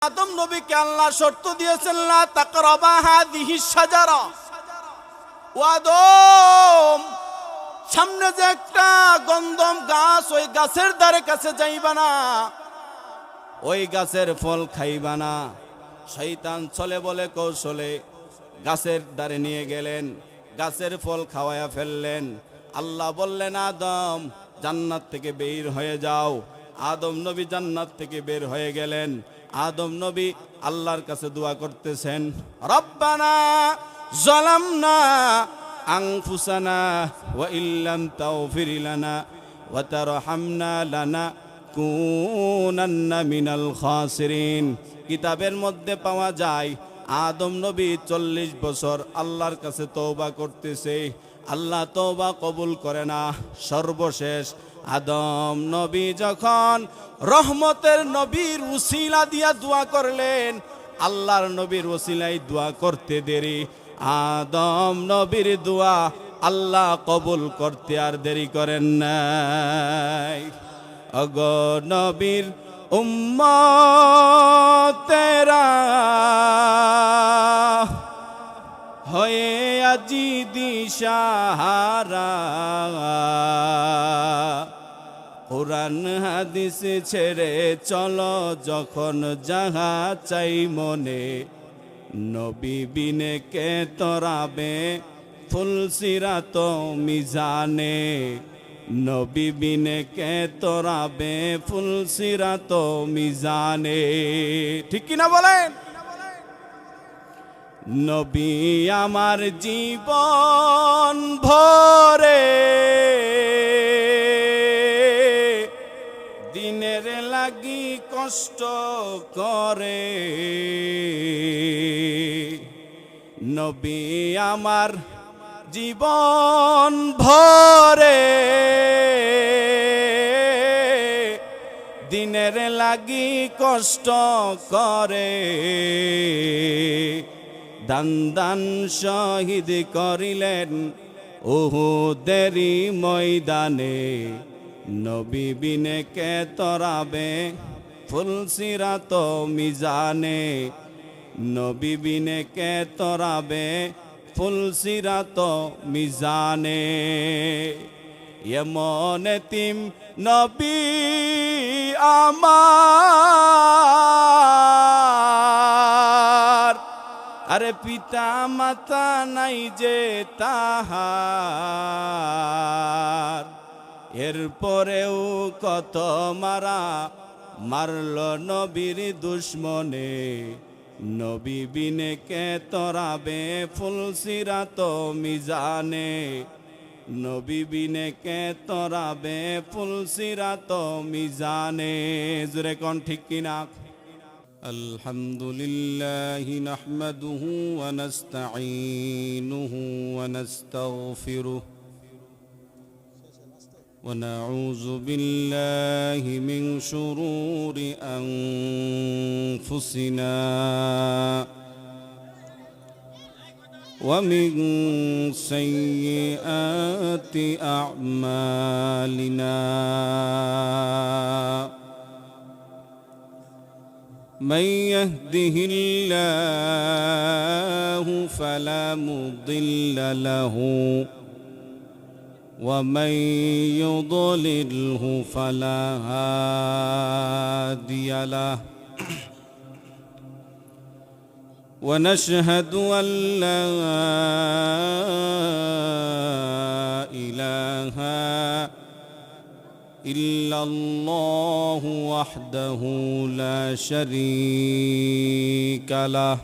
আদম নবীকে আল্লাহ শর্ত দিয়েছেন লা তাকরাবা হাযিহিস শাজারা। ও আদম, সামনে যে একটা গন্ধম গাছ, ওই গাছের ধারে কাছে যাইবা না, ওই গাছের ফল খাইবা না। শয়তান চলে বলে কৌশলে গাছের ধারে নিয়ে গেলেন, গাছের ফল খাওয়ায়া ফেললেন। আল্লাহ বললেন, আদম জান্নাত থেকে বের হয়ে যাও। আদম নবী জান্নাত থেকে বের হয়ে গেলেন। আদম নবী আল্লাহর কাছে দোয়া করতেছেন, রব্বানা যালামনা আনফুসানা ওয়া ইল্লাম তাগফির লানা ওয়া তারহামনা লানাকুনান্না মিনাল খাসিরিন। কিতাবের মধ্যে পাওয়া যায় আদম নবী 40 বছর আল্লাহর কাছে তওবা করতেছে, আল্লাহ তওবা কবুল করে না। সর্বশেষ আদম নবী যখন রহমতের নবীর উসিলা দিয়া দোয়া করলেন, আল্লাহর নবীর উসিলাই দোয়া করতে দেরি, আদম নবীর দোয়া আল্লাহ কবুল করতে আর দেরি করেন নাই। ওগো নবীর উম্মতেরা হয়ে আজি দিশাহারা, কোরআন হাদিস ছেড়ে চলো যখন যাহা চাই মনে, নবী বিনে কে তরাবে ফুলসিরাত মিজানে, নবী বিনে কে তরাবে ফুলসিরাত মিজানে। ঠিক কিনা বলেন? নবী আমার জীবন ভরে দিনের লাগি কষ্ট করে, নবী আমার জীবন ভরে দিনের লাগি কষ্ট করে, দান দান শহীদ করিলেন উহুদেরই ময়দানে, নবী বিনে কে তরাবে ফুলসিরাত মিজানে, নবী বিনে কে তরাবে ফুলসিরাত মিজানে। এমন এতিম নবী আমার, আরে পিতা মাতা নাই যে তাহার, এরপরেও কত মারা মারল নবীর দুশ্মনে, নবী বিনে কে তরাবে ফুলসিরাত মিজানে, নবী বিনে কে তরাবে ফুলসিরাত মিজানে। জোরে কোন ঠিক কিনা? আলহামদুলিল্লাহি নাহমাদুহু ওয়া নাস্তাঈনুহু ওয়া নাস্তাগফিরুহু ونعوذ بالله من شرور أنفسنا ومن سيئات أعمالنا، من يهده الله فلا مضل له ومن يضلله فلا هادي له، ونشهد أن لا إله إلا الله وحده لا شريك له،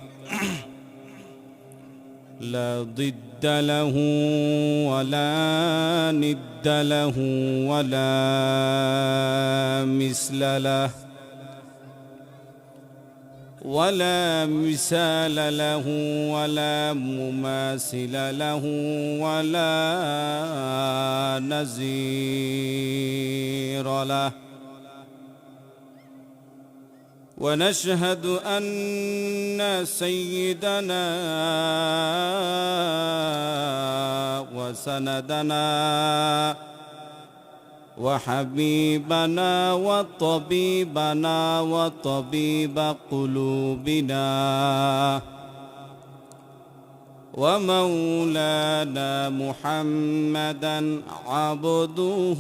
لا ضد له ولا ند له ولا مثل له ولا مثال له ولا مماثل له ولا نظير له، ونشهد أن سيدنا وسندنا وحبيبنا وطبيبنا وطبيب قلوبنا ومولانا محمدا عبده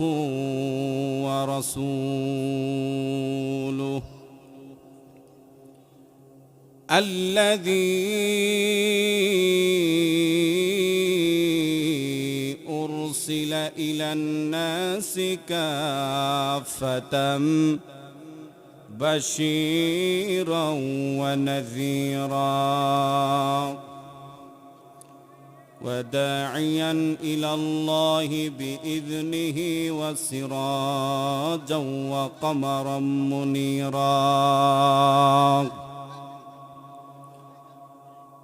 ورسوله الذي أرسل إلى الناس كافة بشيرا ونذيرا وداعيا إلى الله بإذنه وسراجا وقمرا منيرا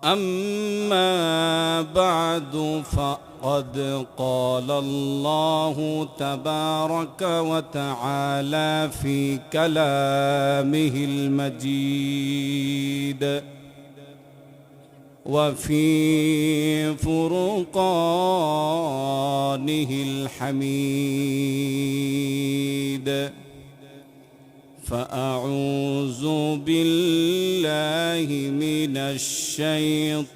أما بعد فقد قال الله تبارك وتعالى في كلامه المجيد وفي فرقانه الحميد فأعوذ بالله من الشيطان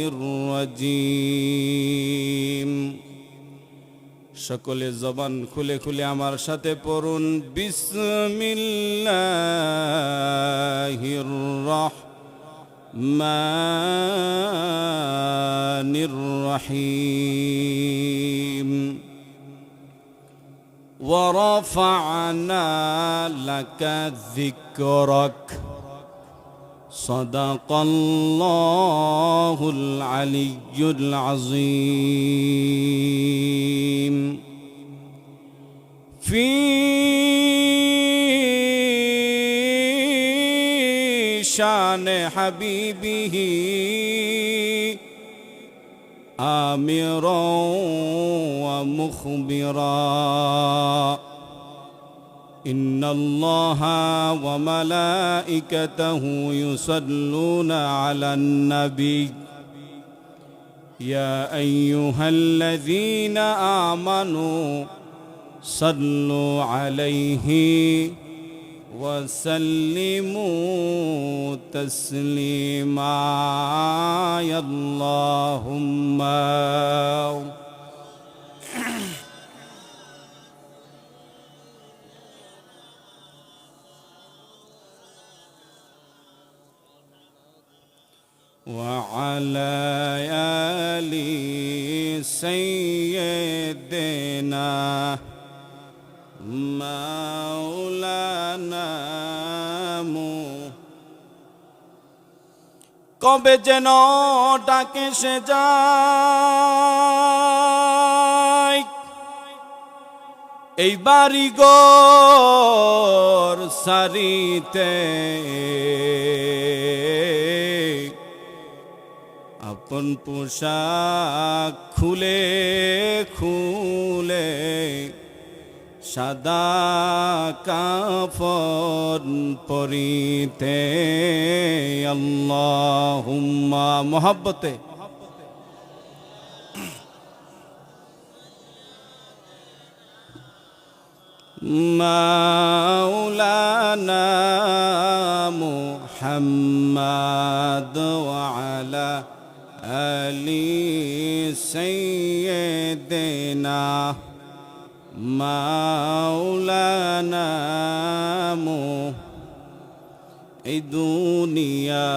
الرجيم সকলে জবান খুলে খুলে আমার সাথে পড়ুন বিসমিল্লাহির রাহমানির রহিম ورفعنا لك ذكرك صدق الله العلي العظيم في شان حبيبه آمرا ومخبرا إن الله وملائكته يصلون على النبي يا أيها الذين آمنوا صلوا عليه وسلموا تسليما يا اللهم وعلى آل سيدنا মাওলানা কবে যেন ডাকে সে যায় এই বাড়ি ঘর সারিতে আপন পোশাক খুলে খুলে সাদা কাফন পরিতে আল্লাহুম্মা মোহাব্বতে মাওলানা মুহাম্মদ ওয়া আলা আলি সাইয়্যিদিনা মাওলানা এই দুনিয়া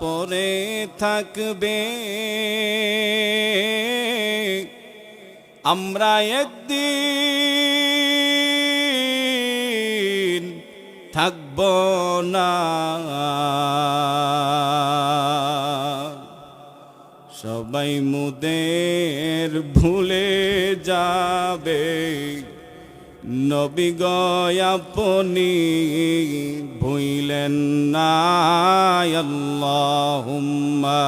পরে থাকবে আমরা একদিন থাকব না সবাই মুদের ভুলে যাবে নবী গো আপনি ভুইলেন না আল্লাহুম্মা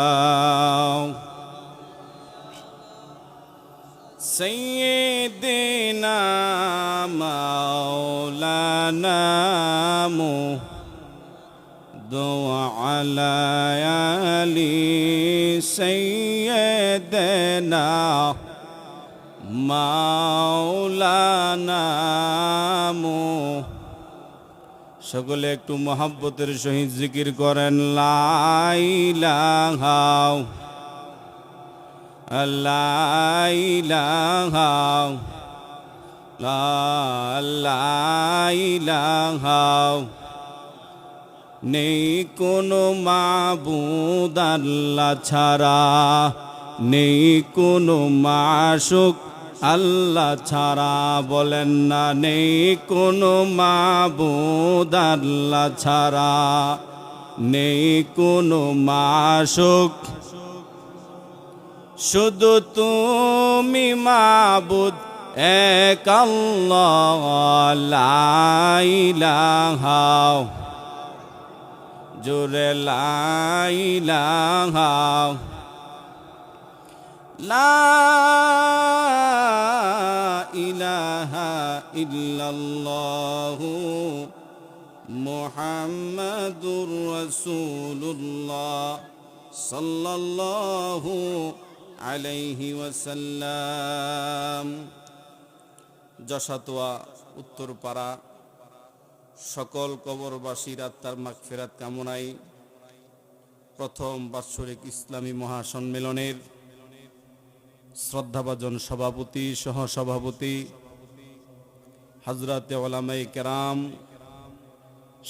সাইয়্যিদিনা মাওলানা দোয়া আলা আলি সাইয়্যিদিনা মাওলানা সকলে একটু মহাব্বতের সহিত জিকির করেন লা ইলাহা লা ইলাহা লা ইলাহা নেই কোনো মাবুদ আল্লাহ ছাড়া, নেই কোনো মাশুক আল্লাহ ছাড়া। বলেন না নেই কোনো মাবুদ আল্লাহ ছাড়া, নেই কোনো মাশুক, শুধু তুমি মাবুদ এক আল্লাহ লা ইলাহা, জোরে লা ইলাহা লা ইলাহা ইল্লাল্লাহু মুহাম্মাদুর রাসূলুল্লাহ সাল্লাল্লাহু আলাইহি ওয়াসাল্লাম। যশাতোয়া উত্তরপাড়া সকল কবরবাসীর আত্মার মাগফিরাত কামনায় প্রথম বাৎসরিক ইসলামী মহাসম্মেলনের শ্রদ্ধাভাজন সভাপতি সহ সভাপতি হযরতে উলামায়ে কেরাম,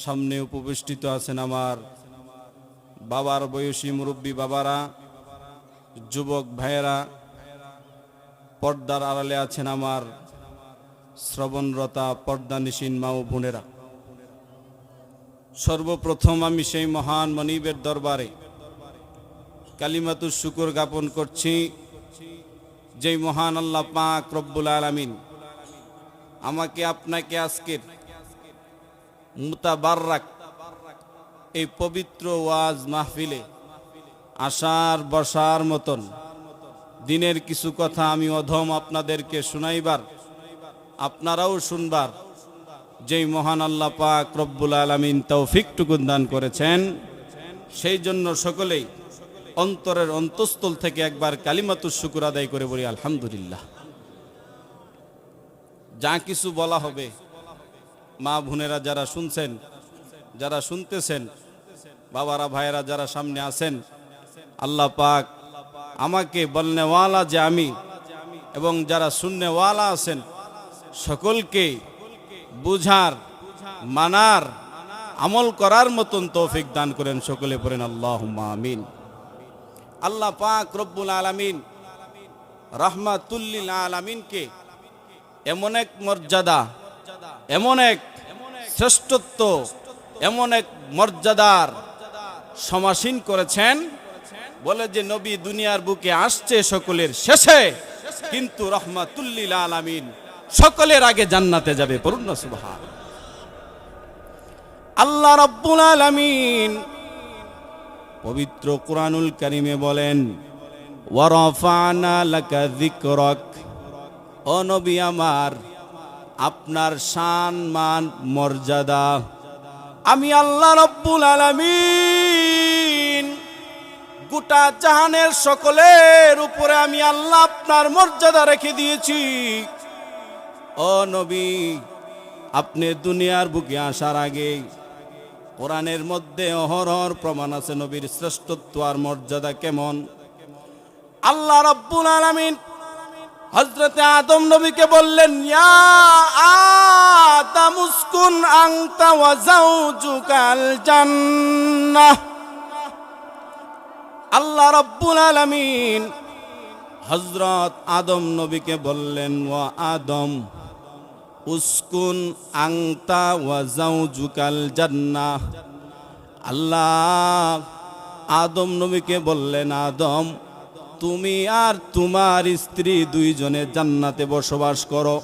সামনে উপবিষ্টিত আছেন আমার বাবার বয়সী মুরব্বী বাবারা, যুবক ভাইয়েরা, পর্দার আড়ালে আছেন আমার শ্রবণরতা পর্দানিশীন মা ও বোনেরা। সর্বপ্রথম আমি সেই মহান মনিবের দরবারে কালিমাতুশ শুকর জ্ঞাপন করছি, যেই মহান আল্লাহ পাক রব্বুল আলামিন আমাকে আপনাকে আজকের মুতাবাররাক এই পবিত্র ওয়াজ মাহফিলে আসার বসার মতন দিনের কিছু কথা আমি অধম আপনাদেরকে শুনাইবার, আপনারাও শুনবার যেই মহান আল্লাহ পাক রব্বুল আলামিন তৌফিকটুকু দান করেছেন, সেই জন্য সকলেই অন্তরের অন্তঃস্থল থেকে একবার কালিমাতুশ শুকর আদায় করে বলি আলহামদুলিল্লাহ। যা কিছু বলা হবে মা বোনেরা যারা শুনছেন, যারা শুনতেছেন, বাবারা ভাইয়েরা যারা সামনে আছেন, আল্লাহ পাক আমাকে বলনেওয়ালা যে আমি এবং যারা শুননেওয়ালা আছেন সকলকে বুঝার, মানার, আমল করার মতন তৌফিক দান করেন। সকলে পড়েন আল্লাহুম্মা আমিন। আল্লাহ পাক রব্বুল আলামিন রাহমাতুল লিল আলামিনকে এমন এক মর্যাদা, এমন এক শ্রেষ্ঠত্ব, এমন এক মর্যাদার সমাসীন করেছেন, বলে যে নবী দুনিয়ার বুকে আসছে সকলের শেষে, কিন্তু রাহমাতুল লিল আলামিন সকলের আগে জান্নাতে যাবে। পড়ুন না সুবহান। আল্লাহ রাব্বুল আলামিন পবিত্র কুরআনুল কারীমে বলেন ওয়া রাফা'না লাকা যিকরাক, ও নবী আমার আপনার শান মান মর্যাদা আমি আল্লাহ রাব্বুল আলামিন গোটা জাহানের সকলের উপরে আমি আল্লাহ আপনার মর্যাদা রেখে দিয়েছি। ও নবী আপনি দুনিয়ার বুকে আসার আগে কোরআনের মধ্যে অহরহর প্রমাণ আছে নবীর শ্রেষ্ঠত্ব আর মর্যাদা কেমন। আল্লাহ রাব্বুল আলামিন হযরতে আদম নবীকে বললেন ইয়া আদম উসকুন আনতা ওয়া যাওজুকাল জান্নাহ। আল্লাহ রাব্বুল আলামিন হযরত আদম নবীকে বললেন ওয়া আদম উসকুন আনতা ওয়া যাওজুকাল জান্নাহ। আল্লাহ আদম নবীকে বললেন আদম তুমি আর তোমার স্ত্রী দুইজনে জান্নাতে বসবাস করো।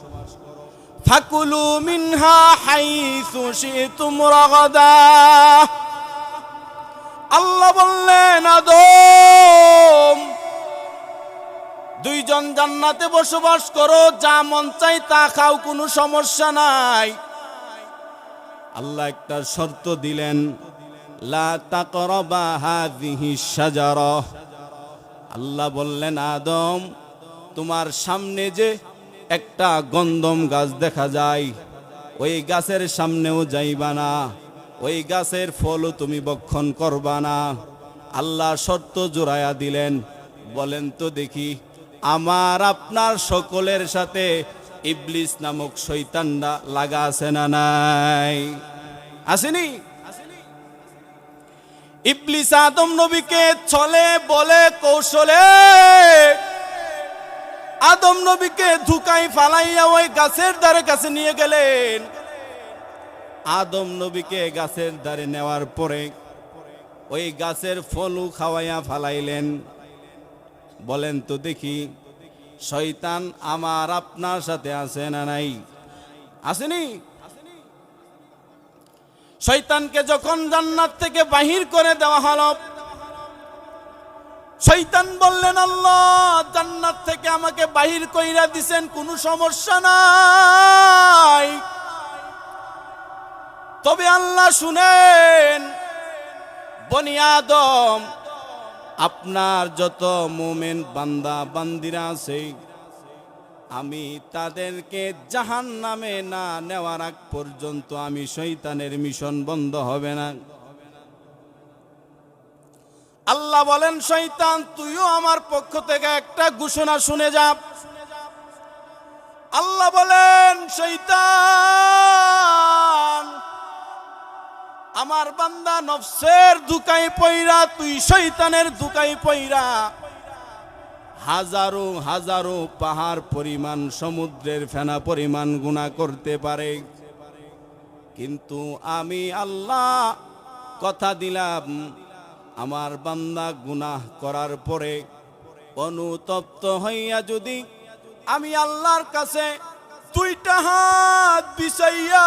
ফাকুলু মিনহা হাইসু শি'তুম রাগাদা। আল্লাহ বললেন আদম দুইজন জান্নাতে বসবাস করো, যা মন চাই তা খাও, কোনো সমস্যা নাই। আল্লাহ একটা শর্ত দিলেন লা তাকরাবা হাযিহি শাজারা। আল্লাহ বললেন আদম তোমার সামনে যে একটা গন্ধম গাছ দেখা যায়, ওই গাছের সামনেও যাইবা না, ওই গাছের ফলও তুমি ভক্ষণ করবা না। আল্লাহ শর্ত জোড়ায়া দিলেন। বলেন তো দেখি, আমার আপনার সকলের সাথে ইবলিস নামক শয়তানটা লাগা আছে না নাই? আসেনি? ইবলিস আদম নবীকে ছলে বলে কৌশলে আদম নবীকে ধুকাই ফালাইয়া ওই গাছের ধারে কাছে নিয়ে গেলেন। আদম নবীকে গাছের ধারে নেওয়ার পরে ওই গাছের ফলও খাওয়াইয়া ফালাইলেন। বলেন তো দেখি, শয়তান আমার আপনার সাথে আছে না নাই? আসেনি? শয়তানকে যখন জান্নাত থেকে বাহির করে দেওয়া হলো, শয়তান বললেন, আল্লাহ জান্নাত থেকে আমাকে বাহির কইরা দিছেন, কোনো সমস্যা নাই, তবে আল্লাহ শুনেন, বনি আদম আপনার যত মুমিন বান্দা বান্দিরা আছে, আমি তাদেরকে জাহান্নামে না নেওয়ার আগ পর্যন্ত আমি শয়তানের মিশন বন্ধ হবে না। আল্লাহ বলেন, শয়তান তুইও আমার পক্ষ থেকে একটা ঘোষণা শুনে যা। আল্লাহ বলেন, শয়তান আমার বান্দা নফসের ধোঁকায় পইরা, তুই শয়তানের ধোঁকায় পইরা হাজারো হাজারো পাহাড় পরিমাণ, সমুদ্রের ফেনা পরিমাণ গুনাহ করতে পারে, কিন্তু আমি আল্লাহ কথা দিলাম, আমার বান্দা গুনাহ করার পরে অনুতপ্ত হইয়া যদি আমি আল্লাহর কাছে দুইটা হাত বিছাইয়া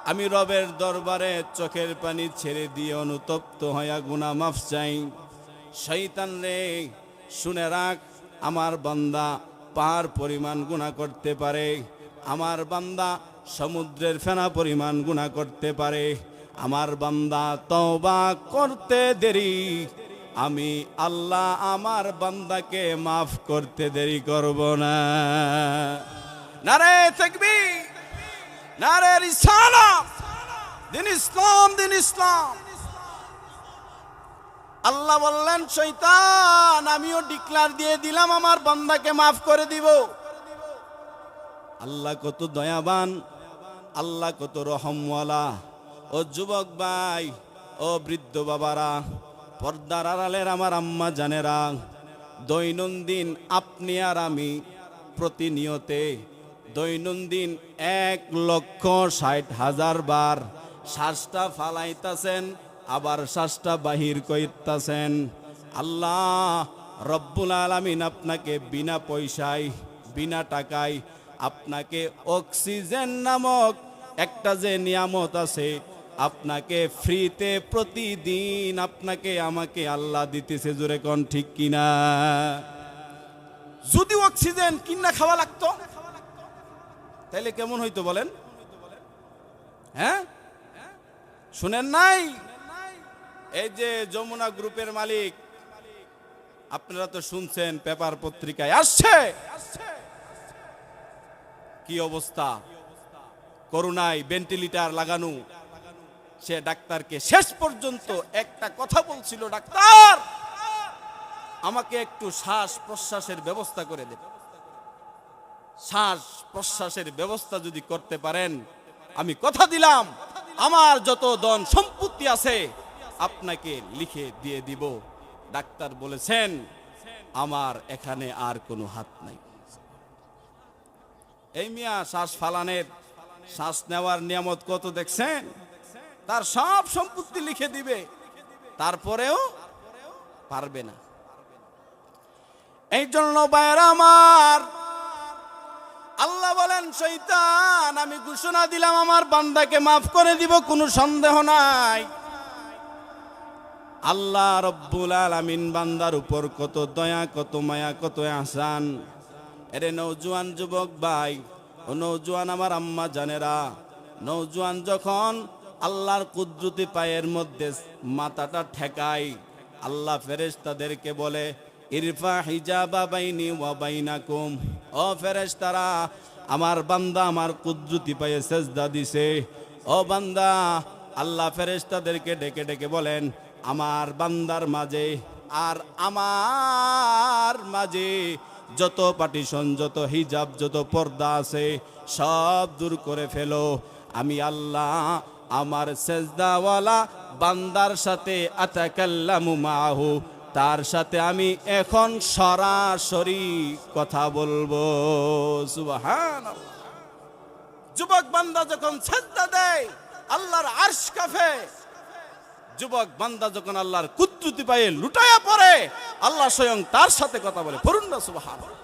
আমি রবের দরবারে চোখের পানি ছেড়ে দিয়ে অনুতপ্ত হইয়া গুনাহ মাফ চাই, শয়তান রে শুনে রাখ, আমার বান্দা পাহাড় পরিমাণ গুনাহ করতে পারে, আমার বান্দা সমুদ্রের ফেনা পরিমাণ গুনাহ করতে পারে, আমার বান্দা তওবা করতে দেরি, আমি আল্লাহ আমার বান্দাকে মাফ করতে দেরি করব না। নারে তাকবীর, নারে রিসালাত, দিন ইসলাম, দিন ইসলাম। আল্লাহ বললেন, শয়তান আমিও ডিক্লার দিয়ে দিলাম, আমার বান্দাকে মাফ করে দিব। আল্লাহ কত দয়াবান, আল্লাহ কত রহমওয়ালা। ও যুবক ভাই, ও বৃদ্ধ বাবারা, পর্দার আড়ালের আমার আম্মা জানেরা, দৈনন্দিন আপনি আর আমি প্রতিনিয়তে দৈনন্দিন 1,60,000 বার শ্বাসটা ফালাইতাছেন, আবার শ্বাসটা বাহির কইতাছেন। আল্লাহ রব্বুল আলামিন আপনাকে বিনা পয়সায়, বিনা টাকায় আপনাকে অক্সিজেন নামক একটা যে নিয়ামত আছে, আপনাকে ফ্রিতে প্রতিদিন আপনাকে আমাকে আল্লাহ দিতেছে। জোরে কোন ঠিক কিনা? যদি অক্সিজেন কিনা খাওয়া লাগতো তাহলে কেমন হইতো বলেন? হ্যাঁ, শুনেন নাই? এই যে যমুনা গ্রুপের মালিক, আপনারা তো শুনছেন, পেপার পত্রিকায় আসছে কি অবস্থা, করোনায় ভেন্টিলেটর লাগানো। সে ডাক্তারকে শেষ পর্যন্ত একটা কথা বলছিল, ডাক্তার আমাকে একটু শ্বাস প্রশ্বাসের ব্যবস্থা করে দেন, শ্বাস প্রশ্বাসের ব্যবস্থা যদি করতে পারেন, আমি কথা দিলাম আমার যত ধন সম্পত্তি আছে আপনাকে লিখে দিয়ে দিব। ডাক্তার বলেছেন, আমার এখানে আর কোনো হাত নাই। এই মিয়া শ্বাস ফালানের, শ্বাস নেওয়ার নিয়ামত কত দেখছেন? তার সব সম্পত্তি লিখে দিবে, তারপরেও পারবে না। এই জন্য ভাইরা আমার, আল্লাহ বলেন, শয়তান আমি ঘোষণা দিলাম আমার বান্দাকে মাফ করে দিব, কোনো সন্দেহ নাই। আল্লাহ রব্বুল আলামিন বান্দার উপর কত দয়া, কত মায়া, কত আহসান। এরে নওজোয়ান যুবক ভাই, ও নওজোয়ান আমার আম্মা জানেরা, নওজোয়ান যখন আল্লাহর কুদরতি পায়ের মধ্যে মাথাটা ঠেকায়, আল্লাহ ফেরেশতাদেরকে বলে, ইরফা হিজাবা বাইনি ওয়া বাইনাকুম। ও ফেরেশতারা, আমার বান্দা আমার কুদরতি পায়ে সেজদা দিছে। ও বান্দা, আল্লাহ ফেরেশতাদেরকে ডেকে ডেকে বলেন, আমার বান্দার মাঝে আর আমার মাঝে যত পার্টিশন, যত হিজাব, যত পর্দা আছে সব দূর করে ফেলো। আমি আল্লাহ আমার সেজদাওয়ালা বান্দার সাথে আতাকাল্লামু মাহু, তার সাথে আমি এখন সরাসরি কথা বলবো। সুবহানাল্লাহ। যুবক বান্দা যখন সেজদা দেয় আল্লাহর আরশ কাঁপে। যুবক বান্দা যখন আল্লাহর কুদরতি পায়ে লুটায়া পড়ে আল্লাহ স্বয়ং তার সাথে কথা বলে। পড়ুন না সুবহানাল্লাহ।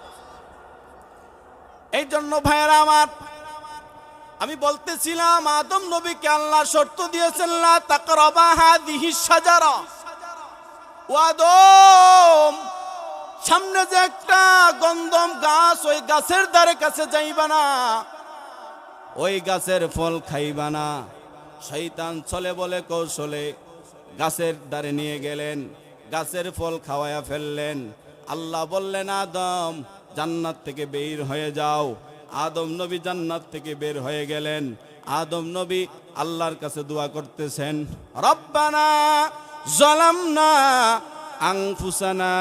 এই জন্য ভাইয়েরা আমার, আমি বলতেছিলাম আদম নবীকে আল্লাহ শর্ত দিয়েছেন লা তাকরাবা হাযিহিশ শাজারা। ও আদম, সামনে যে একটা গন্ধম গাছ, ওই গাছের ধারে কাছে যাইবা না, ওই গাছের ফল খাইবা না। শয়তান চলে বলে কৌশলে গাছের ধারে নিয়ে গেলেন, গাছের ফল খাওয়ায়া ফেললেন। আল্লাহ বললেন আদম জান্নাত থেকে বের হয়ে যাও। আদম নবী জান্নাত থেকে বের হয়ে গেলেন। আদম নবী আল্লাহর কাছে দোয়া করতেছেন, রব্বানা যালামনা আনফুসানা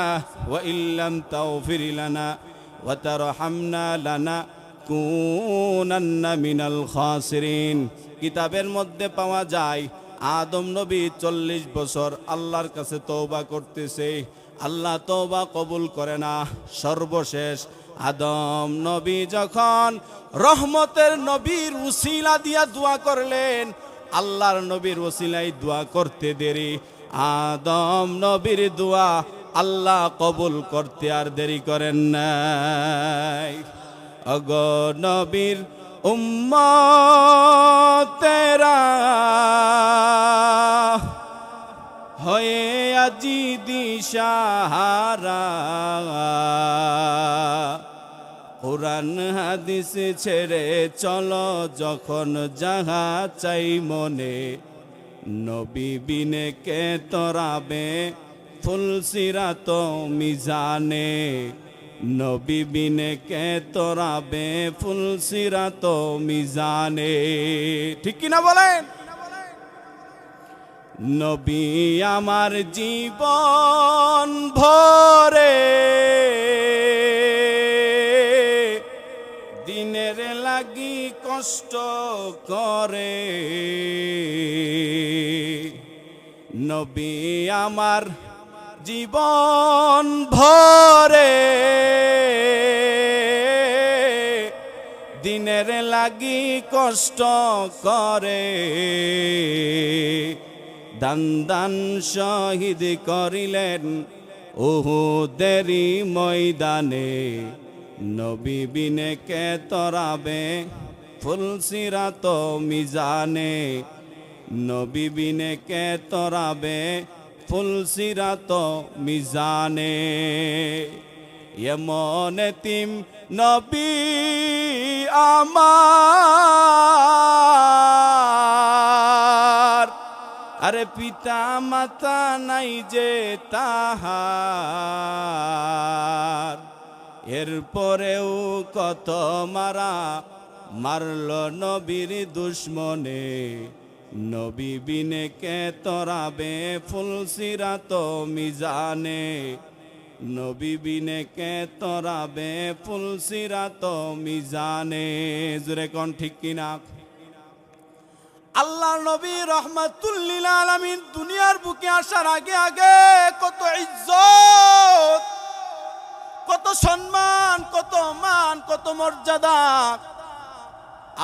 ওয়া ইল্লাম তাগফির লানা ওয়া তারহামনা লানাকুনান্না মিনাল খাসিরিন। কিতাবের মধ্যে পাওয়া যায় আদম নবী 40 বছর আল্লাহর কাছে তওবা করতেছে, আল্লাহ তওবা কবুল করে না। সর্বশেষ আদম নবী যখন রহমতের নবীর উসিলা দিয়া দোয়া করলেন, আল্লাহর নবীর ওসিলাই দোয়া করতে দেরি, আদম নবীর দোয়া আল্লাহ কবুল করতে আর দেরি করেন নাই। ওগো নবীর উম্মতেরা হয়ে আজি দিশাহারা, কোরআন হাদিস ছেড়ে চলো যখন যাহা চাই মনে, নবী বিনে কে তরাবে ফুলসিরাত মিজানে, নবী বিনে কে তরাবে ফুলসিরাত মিজানে। ঠিক কিনা বলেন? নবী আমার জীবন ভরে দিনের লাগি কষ্ট করে, নবী আমার জীবন ভরে দিনের লাগি কষ্ট করে, দান দান শহীদ করিলেন উহুদেরই ময়দানে, নবী বিনে কে তরাবে ফুলসিরাত মিজানে, নবী বিনে কে তরাবে ফুলসিরাত মিজানে। এমন এতিম নবী আমার, আরে পিতা মাতা নাই যে তাহার, এরপরেও কত মারা মারল নবীর দুশ্মনে, নবী বিনে কে তরাবে ফুলসিরাত মিজানে, নবী বিনে কে তরাবে ফুলসিরাত মিজানে। জোরে কোন ঠিক কিনা? আল্লাহ নবী রহমাতুল লিল আলামিন দুনিয়ার বুকে আসার আগে আগে কত ইজ্জত, কত সম্মান, কত মান, কত মর্যাদা।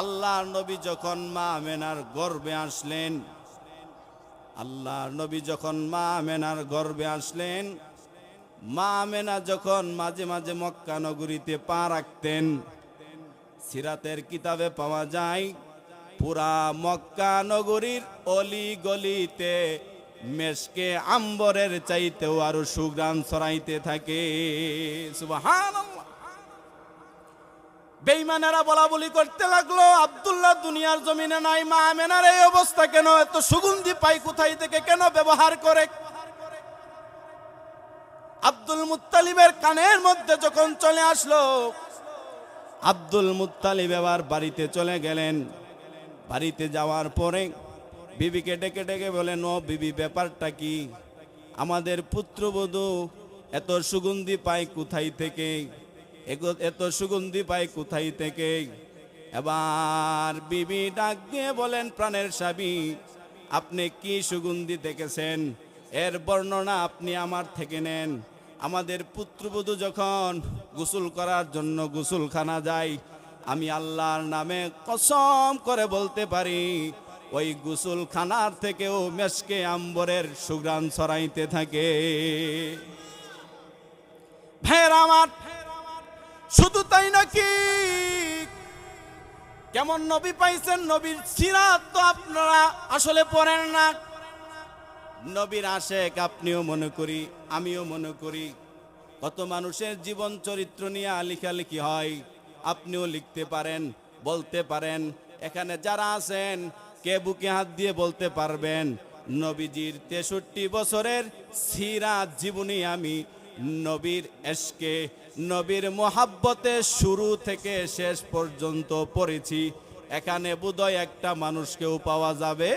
আল্লাহর নবী যখন মা আমেনার গর্ভে আসলেন, আল্লাহর নবী যখন মা আমেনার গর্ভে আসলেন, মা আমেনা যখন মাঝে মাঝে মক্কা নগরীতে পা রাখতেন, সিরাতের কিতাবে পাওয়া যায় পুরা মক্কা নগরীর অলি গলিতে মেশকে আম্বরের চাইতেও আরো সুগ্রাম ছড়াইতে থাকে। সুবহানাল্লাহ। বেঈমানেরা বলা বলি করতে লাগলো, আব্দুল্লাহ দুনিয়ার জমিনে নাই, মা আমেনার এই অবস্থা কেন, এত সুগন্ধি পাই কোথায় থেকে, কেন ব্যবহার করে? আব্দুল মুত্তালিবের কানের মধ্যে যখন চলে আসলো, আব্দুল মুত্তালিব এবার বাড়িতে চলে গেলেন। বাড়িতে যাওয়ার পরে বিবিকে ডেকে ডেকে বলেন, ও বিবি, ব্যাপারটা কি? আমাদের পুত্রবধূ এত সুগন্ধি পায় কোথায় থেকে? এত সুগন্ধি পায় কোথায় থেকে? এবার বিবি ডাক দিয়ে বলেন, প্রাণের স্বামী, আপনি কি সুগন্ধি দেখেছেন? এর বর্ণনা আপনি আমার থেকে নেন। আমাদের পুত্রবধূ যখন গোসল করার জন্য গোসলখানা যায়, আমি আল্লাহর নামে কসম করে বলতে পারি, ওই গোসলখানার থেকেও মেশকে আম্বরের সুঘ্রাণ ছড়াইতে থাকে। ভাইয়েরা আমার, শুধু তাই নাকি, কেমন নবী পাইছেন, নবীর সিরাত তো আপনারা আসলে পড়েন না। নবীর আশেক আপনিও মনে করি, আমিও মনে করি। কত মানুষের জীবন চরিত্র নিয়ে লেখালেখি হয়, আপনিও লিখতে পারেন, বলতে পারেন। এখানে যারা আছেন, কে বুকে হাত দিয়ে বলতে পারবেন নবীজির 63 বছরের সিরাত জীবনী আমি নবীর এশকে, নবীর মোহাব্বতে শুরু থেকে শেষ পর্যন্ত পড়েছি? এখানে বোধহয় একটা মানুষকেও পাওয়া যাবে।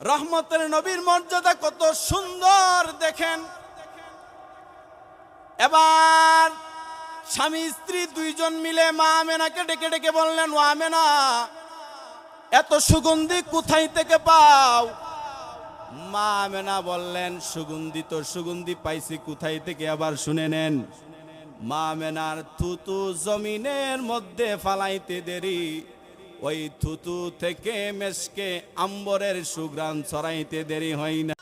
রহমতের নবীর মর্যাদা কত সুন্দর দেখেন। এবার স্বামী স্ত্রী দুইজন মিলে মা আমেনাকে ডেকে ডেকে বললেন, ও আমেনা, এত সুগন্ধি কোথায় থেকে পাও? মা আমেনা বললেন, সুগন্ধি তো সুগন্ধি পাইছি কোথায় থেকে, আবার শুনে নেন। মা আমেনার থুতু জমিনের মধ্যে ফালাইতে দেরি, ওই থুতু থেকে মেশকে আম্বরের সুঘ্রাণ ছড়াইতে দেরি হয় না।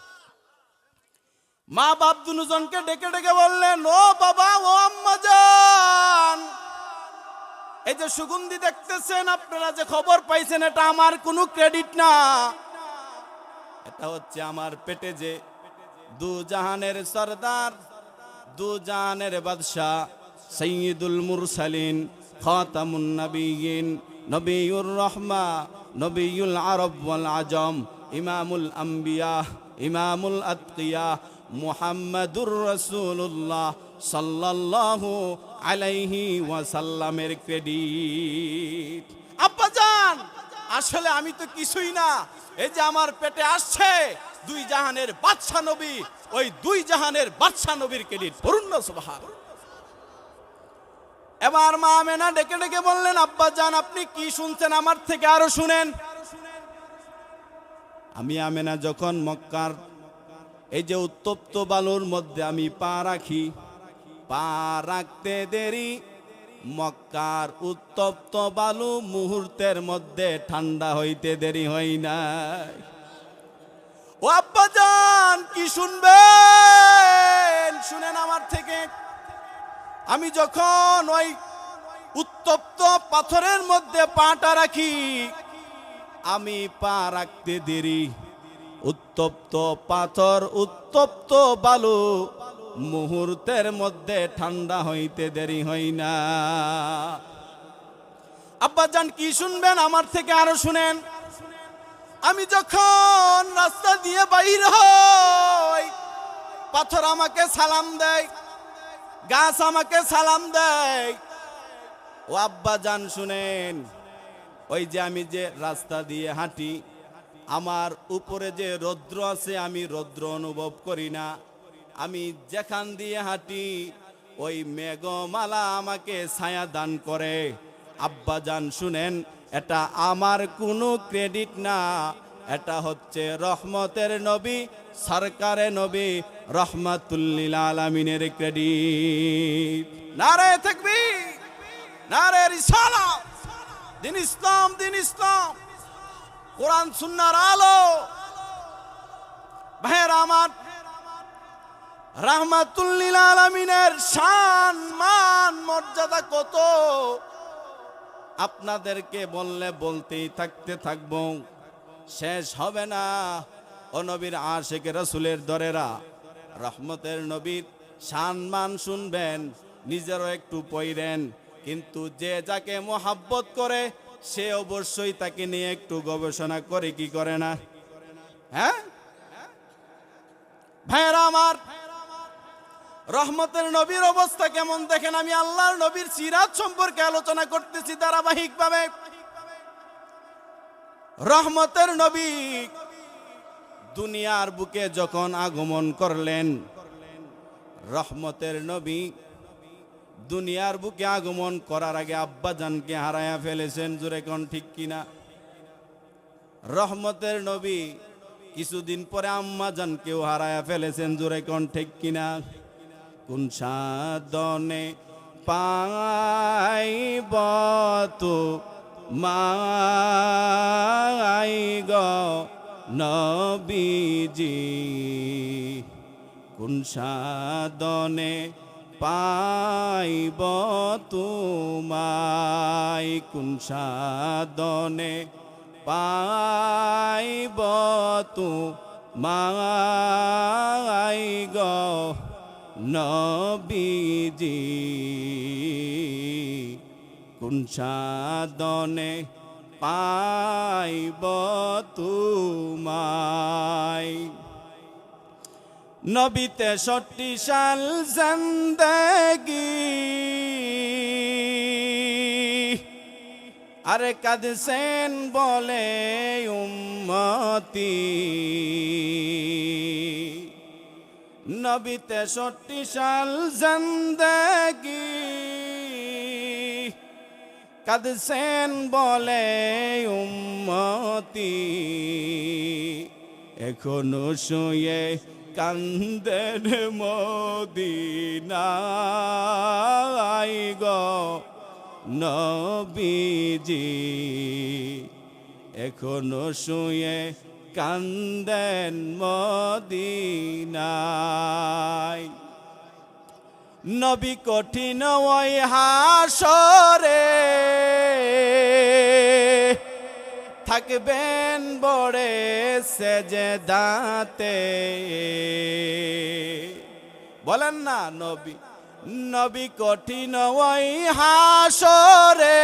মা বাপ দুজনকে ডেকে ডেকে বললেন, ও বাবা, ও আম্মা জান, এই যে সুগন্ধি দেখতেছেন, আপনারা যে খবর পাইছেন, এটা আমার কোনো ক্রেডিট না। এটা হচ্ছে আমার পেটে যে দু জাহানের সরদার, দু জাহানের বাদশাহ, সৈয়দুল মুরসালিন, খাতামুন নবিয়িন, নবিয়ুর রহমা, নবিয়ুল আরব ওয়াল আজম, ইমামুল আম্বিয়া, ইমামুল আতকিয়া, মুহাম্মাদুর রাসূলুল্লাহ সাল্লাল্লাহু আলাইহি ওয়াসাল্লামের ক্রেডিট। আব্বা জান, আসলে আমি তো কিছুই না। এই যে আমার পেটে আসছে দুই জাহানের বাদশা নবী, ওই দুই জাহানের বাদশা নবীর ক্রেডিট। পড়ুন না সুবহান। এবার মা আমেনা ডেকে ডেকে বললেন, আব্বা জান, আপনি কি শুনছেন? আমার থেকে আরো শুনেন। আমি আমেনা যখন মক্কার এই যে উত্তপ্ত বালুর মধ্যে আমি পা রাখি, পা রাখতে দেরি, মক্কার উত্তপ্ত বালু মুহূর্তের মধ্যে ঠান্ডা হইতে দেরি হয় না। ও আব্বা জান, কি শুনবেন? শুনেন আমার থেকে। আমি যখন ওই উত্তপ্ত পাথরের মধ্যে পাটা রাখি, আমি পা রাখতে দেরি, উত্তপ্ত পাথর, উত্তপ্ত বালু মুহূর্তের মধ্যে ঠান্ডা হইতে দেরি হয় না। আব্বা জান, কি শুনবেন? আমার থেকে আরো শুনেন। আমি যখন রাস্তা দিয়ে বাইর হই, পাথর আমাকে সালাম দেয়, গাছ আমাকে সালাম দেয়। ও আব্বা জান শুনেন, ওই যে আমি যে রাস্তা দিয়ে হাঁটি, আমার উপরে যে রৌদ্র আছে, আমি রৌদ্র অনুভব করি না। আমি যেখান দিয়ে হাঁটি, ওই মেঘমালা আমাকে ছায়া দান করে। আব্বা জান শুনেন, এটা আমার কোনো ক্রেডিট না, এটা হচ্ছে রহমতের নবী, সরকারে নবী, রহমাতুল লিল আলামিনের ক্রেডিট। নারে তাকবীর, নারে রিসালাত। দিন ইসলাম, দিন ইসলাম, কোরআন সুন্নাহর আলো। ভাইয়েরা আমার, রহমাতুল লিল আলামিনের শান, মান, মর্যাদা কত আপনাদেরকে বললে বলতেই থাকবো, শেষ হবে না। ও নবীর আশিক রাসূলের দরেরা, রহমতের নবীর সম্মান শুনবেন, নিজেরও একটু পড়েন, কিন্তু যে যাকে মোহাব্বত করে সে অবশ্যই তাকে নিয়ে একটু গবেষণা করে, কি করে না? হ্যাঁ, ভাইরা আমার, রহমতের নবীর অবস্থা কেমন দেখেন। আমি আল্লাহর নবীর সিরাত সম্পর্কে আলোচনা করতেছি ধারাবাহিকভাবে। রহমতের নবী দুনিয়ার বুকে যখন আগমন করলেন, রহমতের নবী দুনিয়ার বুকে আগমন করার আগে আব্বাজানকে হারায়া ফেলেছেন। জোরে কোন ঠিক কিনা? রহমতের নবী কিছুদিন পরে আম্মাজানকেও হারায়া ফেলেছেন। জোরে কোন ঠিক কিনা? কোন সাধনে পাইব তো মাই গো নবীজি, কোন সাধনে পাইব তোমায়, কোন সাধনে পাইব তোমায় গো নবীজি, কোন সাধনে পাইব তোমায়। নবী 63 সাল জিন্দেগি আরে কাঁদছেন বলে উম্মতি। নবী 63 সাল জিন্দেগি কাঁদছেন বলে উম্মতি। এখনো শুয়ে কান্দেন মদিনায় গো নবীজি, এখনো শুয়ে কান্দেন মদিনায়। নবী কঠিন ওই হাসরে থাকবেন বড়ে সেজদাতে। বলেন না, নবী নবী কঠিন ওই হাসরে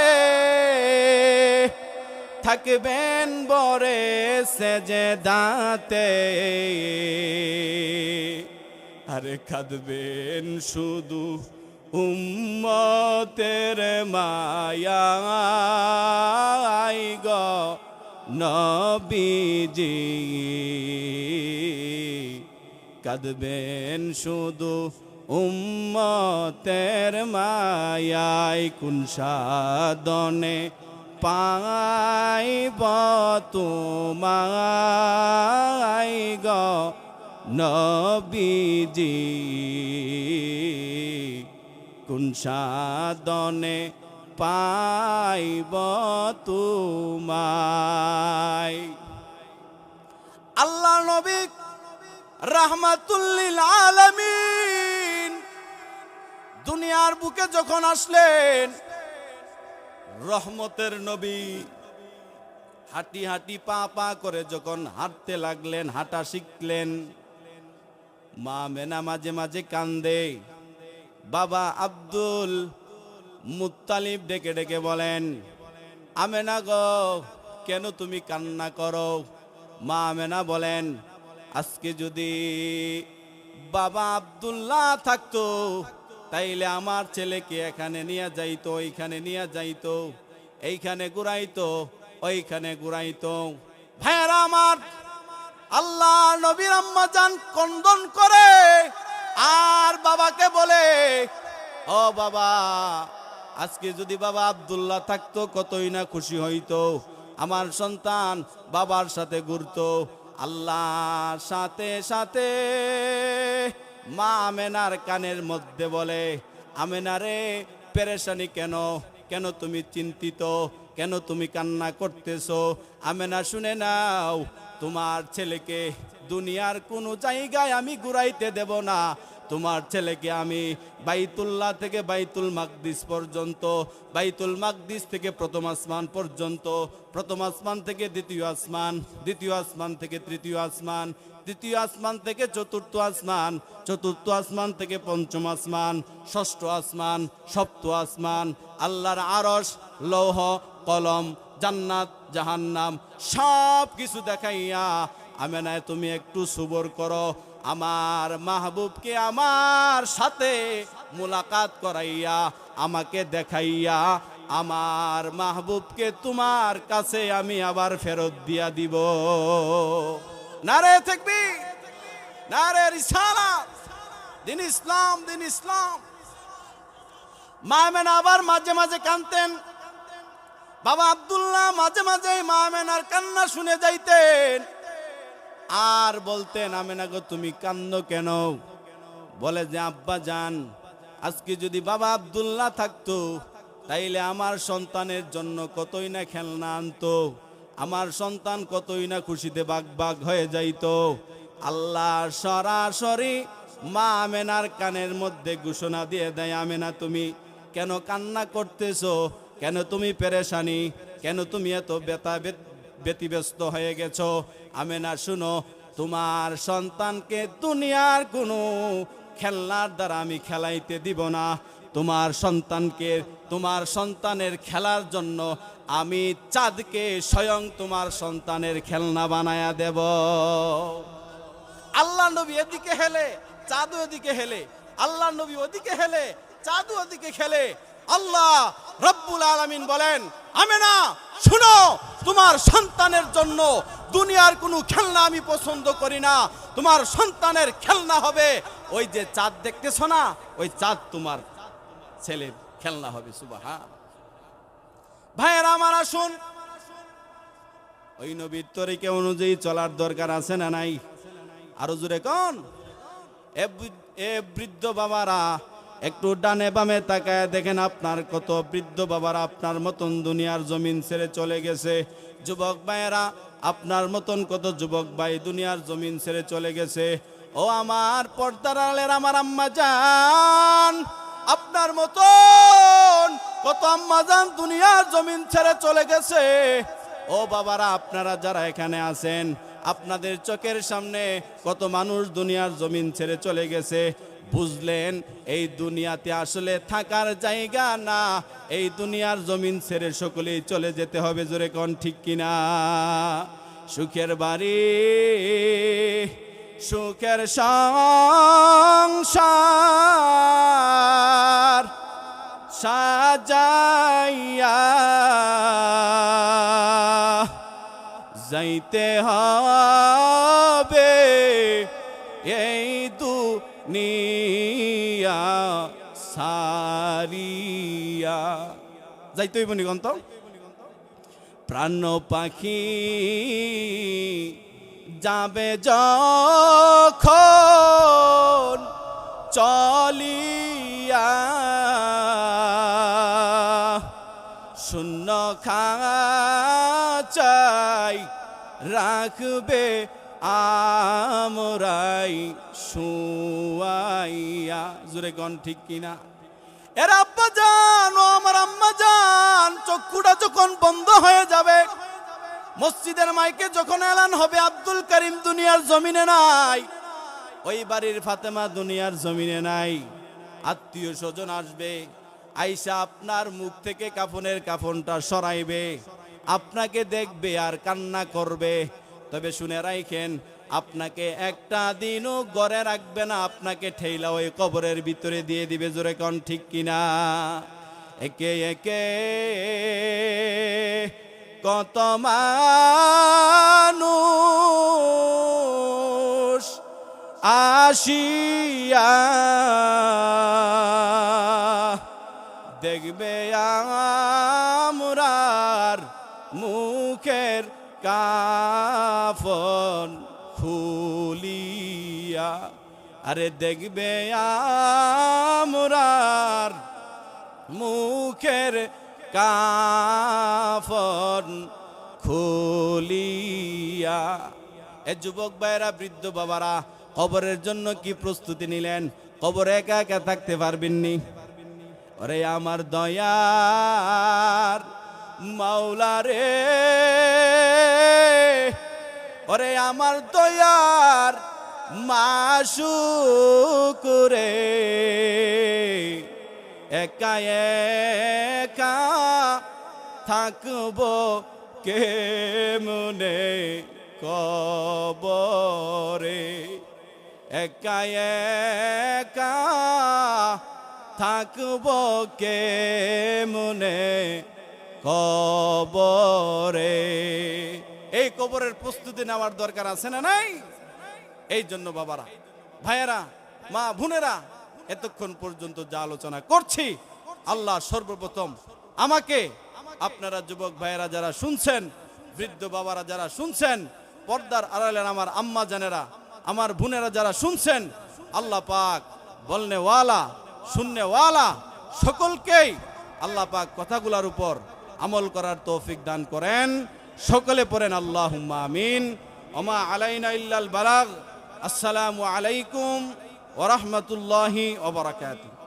থাকবেন বড়ে সেজদাতে। আরে কাঁদবেন শুধু উম্মতের মায়ায় গো নবীজি, কাঁদবেন শুধু উম্মতের মায়ায়। কোন সাধনে পাইব তোমায় গো নবীজি, কোন সাধনে পাইব তোমায়। আল্লাহ নবী রাহমাতুল লিল আলামিন দুনিয়ার বুকে যখন আসলেন, রহমতের নবী হাঁটি হাঁটি পা পা করে যখন হাঁটতে লাগলেন, হাঁটা শিখলেন, মা মেনা মাঝে মাঝে কান্দে। বাবা আব্দুল মুত্তালিব ডেকে ডেকে বলেন, আমেনা গো কেন তুমি কান্না করো? মা আমেনা বলেন, আজকে যদি বাবা আব্দুল্লাহ থাকতো তাইলে আমার ছেলেকে এখানে নিয়ে যাইতো, এইখানে নিয়ে যাইতো, এইখানে ঘুরাইতো, ওইখানে ঘুরাইতো। ভাইয়েরা আমার, আল্লাহ নবীর আম্মা জান কন্দন করে আর বাবাকে বলে, ও বাবা, আজকে যদি বাবা আব্দুল্লাহ থাকতো কতই না খুশি হইতো, আমার সন্তান বাবার সাথে ঘুরতো। আল্লাহর সাথে সাথে মা আমেনার কানের মধ্যে বলে, আমেনা রে, পেরেশানি কেন? কেন তুমি চিন্তিত? কেন তুমি কান্না করতেছো? আমেনা শুনে নাও, তোমার ছেলেকে দুনিয়ার কোনো জায়গায় আমি ঘুরাইতে দেব না। তোমার ছেলেকে আমি বাইতুল্লাহ থেকে বাইতুল মাকদিস পর্যন্ত, বাইতুল মাকদিস থেকে প্রথম আসমান পর্যন্ত, প্রথম আসমান থেকে দ্বিতীয় আসমান, দ্বিতীয় আসমান থেকে তৃতীয় আসমান, তৃতীয় আসমান থেকে চতুর্থ আসমান, চতুর্থ আসমান থেকে পঞ্চম আসমান, ষষ্ঠ আসমান, সপ্তম আসমান, আল্লাহর আরশ, লৌহ কলম, জান্নাত জাহান্নাম সব কিছু দেখাইয়া, আমেনায় তুমি একটু সবর করো, আমার মাহবুবকে আমার সাথে মুলাকাত করাইয়া আমাকে দেখাইয়া আমার মাহবুবকে তোমার কাছে আমি আবার ফেরত দিয়া দিব। নারে তাকবীর, নারে রিসালাত, দিন ইসলাম, দিন ইসলাম। মা আমেনা আবার মাঝে মাঝে কাঁদতেন। বাবা আব্দুল্লাহ মাঝে মাঝে মা আমেনার কান্না শুনে যাইতেন আর বলতেন, আমেনা গো তুমি কান্দো কেন? বলে যে আব্বা জান, আজকে যদি বাবা আব্দুল্লাহ থাকতো তাইলে আমার সন্তানের জন্য কতই না খেলনা আনতো, আমার সন্তান কতই না খুশিতে বাগ বাগ হয়ে যাইতো। আল্লাহ সরাসরি মা আমেনার কানের মধ্যে ঘোষণা দিয়ে দেয়, আমেনা তুমি কেন কান্না করতেছো? কেন তুমি পেরেশানি? কেন তুমি এত ব্যতিব্যস্ত হয়ে গেছো? আমেনা শুনো, তোমার সন্তানকে দুনিয়ার কোনো খেলনার দ্বারা আমি খেলাইতে দিব না। তোমার সন্তানকে, তোমার সন্তানের খেলার জন্য আমি চাঁদকে স্বয়ং তোমার সন্তানের খেলনা বানায়া দেব। আল্লাহ নবী এদিকে হেলে, চাঁদও এদিকে হেলে। আল্লাহ নবী ওদিকে হেলে, চাঁদও ওদিকে খেলে। আল্লাহ রব্বুল আলামিন বলেন, আমেনা শুনো, তোমার সন্তানের জন্য দুনিয়ার কোনো খেলনা আমি পছন্দ করি না। তোমার সন্তানের খেলনা হবে ওই যে চাঁদ দেখতেছ না, ওই চাঁদ তোমার ছেলের খেলনা হবে। সুবহান। ভাইয়েরা আমার, আসুন ওই নবীর তরিকা অনুযায়ী চলার দরকার আছে না নাই? আরো জোরে কোন? এ বৃদ্ধ বাবারা একটু ডানে বামে তাকায় দেখেন, আপনার কত বৃদ্ধ বাবারা আপনার মতন দুনিয়ার জমিন ছেড়ে চলে গেছে। যুবক ভাইয়েরা, আপনার মতন কত যুবক ভাই দুনিয়ার জমিন ছেড়ে চলে গেছে। ও আমার পর্দার আড়ালের আমার আম্মা জান, আপনার মতন কত আম্মা জান দুনিয়ার জমিন ছেড়ে চলে গেছে। ও বাবারা, আপনারা যারা এখানে আছেন, আপনাদের চোখের সামনে কত মানুষ দুনিয়ার জমিন ছেড়ে চলে গেছে। বুঝলেন এই দুনিয়াতে আসলে থাকার জায়গা না, এই দুনিয়ার জমিন ছেড়ে সকলেই চলে যেতে হবে। জোরে কোন ঠিক কিনা? সুখের বাড়ি, সুখের সংসার সাজাইয়া যাইতে হবে এই দুনিয়া সারিয়া। যাইতে হইব নি গন্ত? প্রাণ পাখি যাবে যখন চলিয়া, শূন্য খাঁচাই রাখবে আমরাই শুয়াইয়া। জোরে কোন ঠিক কিনা? এর আব্বা জান ও আমার আম্মা জান, চক্ষুটা যখন বন্ধ হয়ে যাবে, মসজিদের মাইকে যখন এলান হবে আব্দুল করিম দুনিয়ার জমিনে নাই, ওই বাড়ির ফাতেমা দুনিয়ার জমিনে নাই, আত্মীয় স্বজন আসবে, আইসা আপনার মুখ থেকে কাফনের কাফনটা সরাইবে, আপনাকে দেখবে আর কান্না করবে। তবে শুনে রাখেন, আপনাকে একটা দিনও ঘরে রাখবে না, আপনাকে ঠেইলা ওই কবরের ভিতরে দিয়ে দিবে। জোরে কোন ঠিক কিনা? একে একে কত মানুষ আসিয়া দেখবে আমরার মুখের কাফন খুলিয়া। আরে দেখবে আমরার মুখের কাফন খুলিয়া। এ যুবক ভাইরা, বৃদ্ধ বাবারা, কবরের জন্য কি প্রস্তুতি নিলেন? কবরে একা একা থাকতে পারবেননি। ওরে আমার দয়ার মাওলা রে, ওরে আমার দয়ার মাশুক রে, একা একা থাকবো কেমনে কবরে। একা একা থাকবো কে মনে কবরে। এই কবরের প্রস্তুতি নেওয়ার দরকার আছে না নাই? এই জন্য বাবারা, ভাইয়েরা, মা বোনেরা, এতক্ষণ পর্যন্ত যা আলোচনা করছি, আল্লাহ সর্বপ্রথম আমাকে, আপনারা যুবক ভাইয়েরা যারা শুনছেন, বৃদ্ধ বাবারা যারা শুনছেন, পর্দার আড়ালের আমার আম্মা জানেরা, আমার বোনেরা যারা শুনছেন, আল্লাহ পাক বলনেওয়ালা শুননেওয়ালা সকলকেই আল্লাহ পাক কথাগুলোর উপর আমল করার তৌফিক দান করেন। সকলে পড়েন আল্লাহুম্মা আমিন। ওমা আলাইনা ইল্লাল বালাগ। আসসালামু আলাইকুম ওয়া রাহমাতুল্লাহি ওয়া বারাকাতুহু।